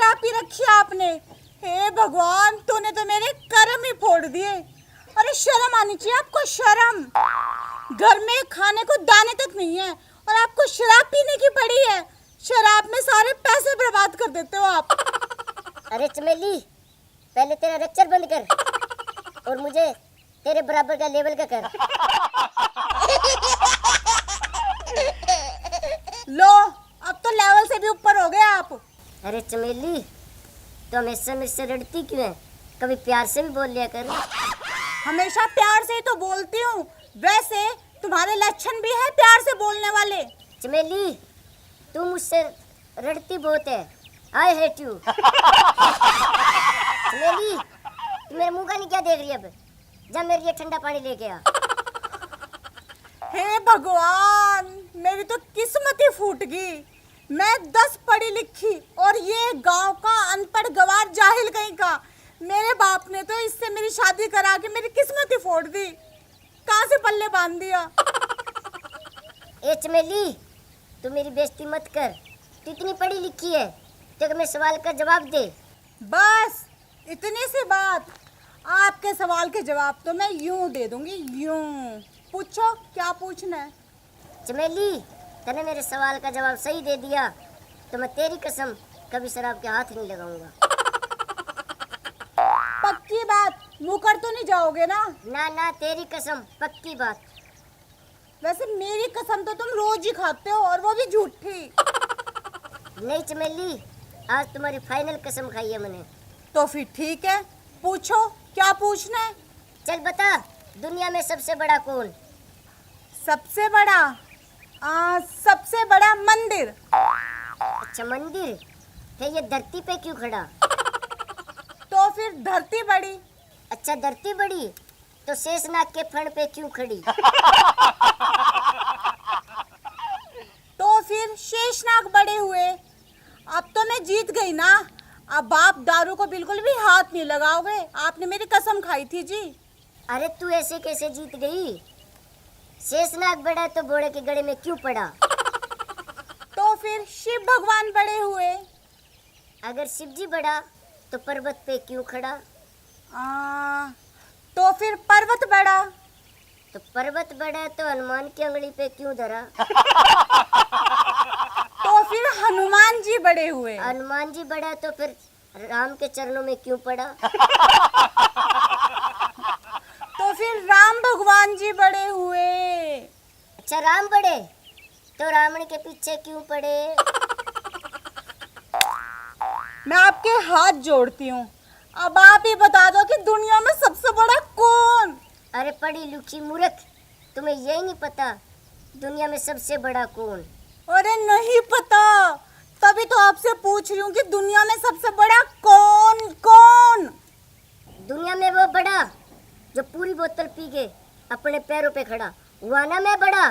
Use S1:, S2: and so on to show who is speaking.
S1: शराब पी रखी है आपने। हे भगवान, तूने तो मेरे कर्म ही फोड़ दिए। अरे शर्म आनी चाहिए आपको, शर्म। घर में खाने को दाने तक नहीं है और आपको शराब पीने की पड़ी है। शराब में सारे पैसे बर्बाद कर देते हो आप।
S2: अरे चमेली, पहले तेरा लेक्चर बंद कर और मुझे तेरे बराबर का लेवल का कर।
S1: लो, अब तो लेवल से भी ऊपर हो गए आप।
S2: अरे चमेली, तो हमेशा मेरे से रड़ती क्यों है? कभी प्यार से भी बोल लिया कर।
S1: हमेशा प्यार से ही तो बोलती हूँ। वैसे तुम्हारे लक्षण भी है प्यार से बोलने वाले।
S2: चमेली, तू मुझसे रड़ती बहुत है। I hate you. चमेली, तू मेरे मुंह का नहीं क्या देख रही है? अब जा मेरे लिए ठंडा पानी लेके आ।
S1: हे भगवान, मेरी तो किस्मत ही फूट गई। मैं 10 पढ़ी लिखी और ये गांव का अनपढ़ गवार जाहिल कहीं का। मेरे बाप ने तो इससे मेरी शादी करा के मेरी किस्मत ही फोड़ दी। कहाँ से पल्ले बांध दिया।
S2: ए चमेली, तू मेरी बेइज्जती मत कर। तू इतनी पढ़ी लिखी है तो मेरे सवाल का जवाब दे।
S1: बस इतनी सी बात। आपके सवाल के जवाब तो मैं यूं दे दूंगी, यूं। पूछो, क्या पूछना है।
S2: चमेली, तूने मेरे सवाल का जवाब सही दे दिया तो मैं तेरी कसम कभी शराब के हाथ नहीं लगाऊंगा।
S1: पक्की बात, मुकर तो नहीं जाओगे ना?
S2: ना ना, तेरी कसम, पक्की बात।
S1: वैसे मेरी कसम तो तुम रोज ही खाते हो और वो भी झूठी।
S2: नहीं चमेली, आज तुम्हारी फाइनल कसम खाई है मैंने।
S1: तो फिर ठीक है, पूछो क्या पूछना है।
S2: चल बता, दुनिया में सबसे बड़ा कौन?
S1: सबसे बड़ा सबसे बड़ा मंदिर।
S2: अच्छा मंदिर, फिर ये धरती पे क्यों खड़ा?
S1: तो फिर धरती बड़ी।
S2: अच्छा धरती बड़ी, तो शेषनाग के फण पे क्यों खड़ी?
S1: तो फिर शेषनाग बड़े हुए। अब तो मैं जीत गई ना। अब आप दारू को बिल्कुल भी हाथ नहीं लगाओगे। आपने मेरी कसम खाई थी जी।
S2: अरे तू ऐसे कैसे जीत गई? शेषनाग बड़ा तो घोड़े के गले में क्यों पड़ा?
S1: तो फिर शिव भगवान बड़े हुए।
S2: अगर शिव जी बड़ा तो पर्वत पे क्यों खड़ा?
S1: तो फिर पर्वत बड़ा।
S2: तो पर्वत बड़ा तो हनुमान की अंगली पे क्यों धरा?
S1: तो फिर हनुमान जी बड़े हुए।
S2: हनुमान जी बड़ा तो फिर राम के चरणों में क्यों पड़ा?
S1: तो फिर राम भगवान जी बड़े हुए।
S2: अच्छा राम बड़े तो रावण के पीछे क्यों पड़े?
S1: मैं आपके हाथ जोड़ती हूँ, अब आप ही बता दो कि दुनिया में सबसे बड़ा कौन?
S2: अरे पढ़ी लिखी मूर्ख, तुम्हें यही नहीं पता दुनिया में सबसे बड़ा कौन?
S1: अरे नहीं पता, तभी तो आपसे पूछ रही हूँ कि दुनिया में सबसे बड़ा कौन कौन?
S2: दुनिया में वो बड़ा जो पूरी बोतल पी के अपने पैरों पे खड़ा हुआ ना, मैं बड़ा।